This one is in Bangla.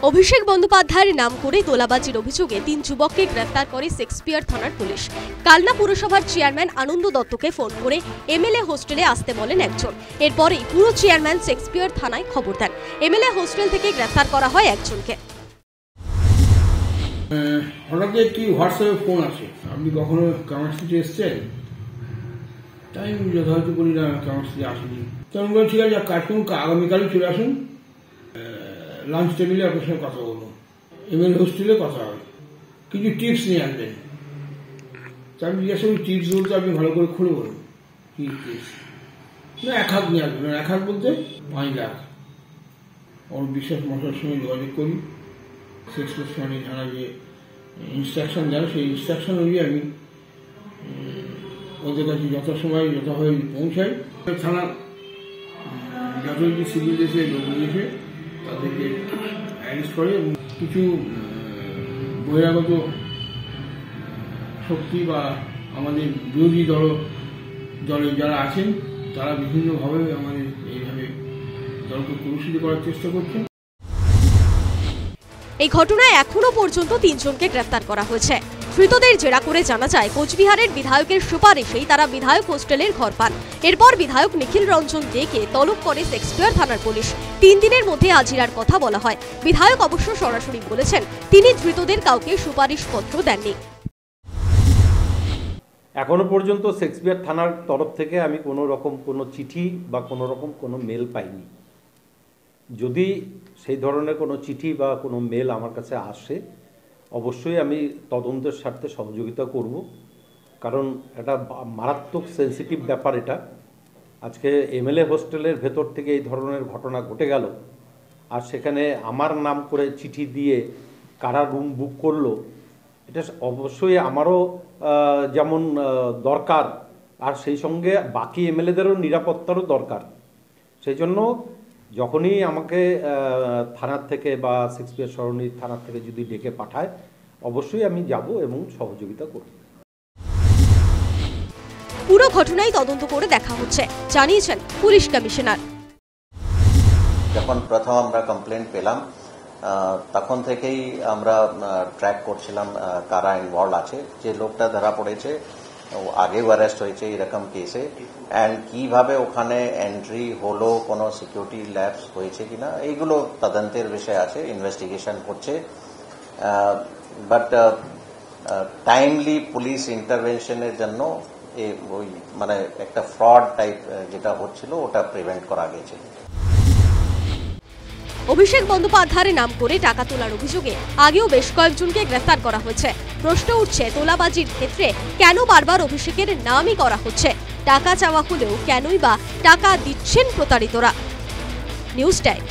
অভিষেক বন্দ্যোপাধ্যায়ের নাম করে তোলাবাজির অভিযোগে 3 যুবককে গ্রেফতার করে শেক্সপিয়ার থানার পুলিশ। কালনা পুরসভার চেয়ারম্যান আনন্দ দত্তকে ফোন করে এমএলএ হোস্টেলে আসতে বলেন একজন। এরপরেই পুরো চেয়ারম্যান শেক্সপিয়ার থানায় খবর দেন। এমএলএ হোস্টেল থেকে গ্রেফতার করা হয় একজনকে। হঠাৎ একটি হোয়াটসঅ্যাপে ফোন আসে, আপনি কখনো কামারশিটে এসছেন? তাই আমি যথাযথ করি না, কামারশিটে আসেনি। তো আমি বলি ঠিক আছে, কাজ করুন, আগামীকালই চলে আসুন, লাঞ্চ টেবিলে আপনার সঙ্গে কথা বলবো, এমএলএ হোস্টেলে কথা হবে, কিছু টিপস নিয়ে আসবেন। তা আমি জিজ্ঞাসা করি টিপস বলতে আপনি ভালো করে খুলে বলুন কি টিপস। না, 1 হাত নিয়ে আসবেন। 1 হাত বলতে 5 লাখ। ওর বিশ্বাস মশার সঙ্গে যোগাযোগ করি, সেক্সপিয়ার থানা যে ইনস্ট্রাকশন দেন সেই ইনস্ট্রাকশন অনুযায়ী আমি ওদের কাছে যথাসময় যথাভাবে পৌঁছাই। থানা যথাযথ সিভিল এসে লোক নিয়েছে, তাদেরকে অ্যারেস্ট করে এবং কিছু বহিরাগত শক্তি বা আমাদের বিরোধী দলে যারা আছেন তারা বিভিন্নভাবে আমাদের এইভাবে দলকে কলুষিত করার চেষ্টা করছেন। এই ঘটনায় এখনো পর্যন্ত 3 জনকে গ্রেফতার করা হয়েছে। ধৃতদের জেরা করে জানা যায় কোচবিহারের বিধায়কের সুপারিশেই তারা বিধায়ক হোস্টেলের ঘর পান। এরপর বিধায়ক নিখিল রঞ্জন দেকে তলব করে শেক্সপিয়ার থানার পুলিশ। 3 দিনের মধ্যে হাজিরার কথা বলা হয়। বিধায়ক অবশ্য সরাসরি বলেছেন তিনি ধৃতদের কাউকে সুপারিশ পত্র দেননি। এখনো পর্যন্ত শেক্সপিয়ার থানার তরফ থেকে আমি কোনো রকম কোনো চিঠি বা কোনো রকম কোনো মেল পাইনি। যদি সেই ধরনের কোনো চিঠি বা কোনো মেল আমার কাছে আসে অবশ্যই আমি তদন্তের স্বার্থে সহযোগিতা করব, কারণ এটা মারাত্মক সেন্সিটিভ ব্যাপার। এটা আজকে এমএলএ হোস্টেলের ভেতর থেকে এই ধরনের ঘটনা ঘটে গেল, আর সেখানে আমার নাম করে চিঠি দিয়ে কারা রুম বুক করলো, এটা অবশ্যই আমারও যেমন দরকার, আর সেই সঙ্গে বাকি এমএলএদেরও নিরাপত্তারও দরকার। সেই জন্য যখনই আমাকে থানার থেকে বা শেক্সপিয়ার সরণি থানার থেকে যদি ডেকে পাঠায় অবশ্যই আমি যাব এবং সহযোগিতা করব। পুরো ঘটনাই তদন্ত করে দেখা হচ্ছে জানিয়েছেন পুলিশ কমিশনার। যখন প্রথম আমরা কমপ্লেন্ট পেলাম তখন থেকেই আমরা ট্র্যাক করছিলাম কারা ইনভলভ আছে। যে লোকটা ধরা পড়েছে আগেও অ্যারেস্ট হয়েছে এরকম কেসে, অ্যান্ড কিভাবে ওখানে এন্ট্রি হলো, কোনো সিকিউরিটি ল্যাপস হয়েছে কিনা, এইগুলো তদন্তের বিষয় আছে, ইনভেস্টিগেশন করছে। বাট টাইমলি পুলিশ ইন্টারভেনশনের জন্য ওই মানে একটা ফ্রড টাইপ যেটা হচ্ছিল ওটা প্রিভেন্ট করা গেছে। অভিষেক বন্দ্যোপাধ্যায়ের নাম করে টাকা তোলার অভিযোগে আগেও বেশ কয়েকজনকে গ্রেফতার করা হয়েছে। প্রশ্ন উঠছে তোলাবাজির ক্ষেত্রে কেন বারবার অভিষেকের নামই করা হচ্ছে? টাকা চাওয়া হলেও কেনই বা টাকা দিচ্ছেন প্রতারিতরা? News time.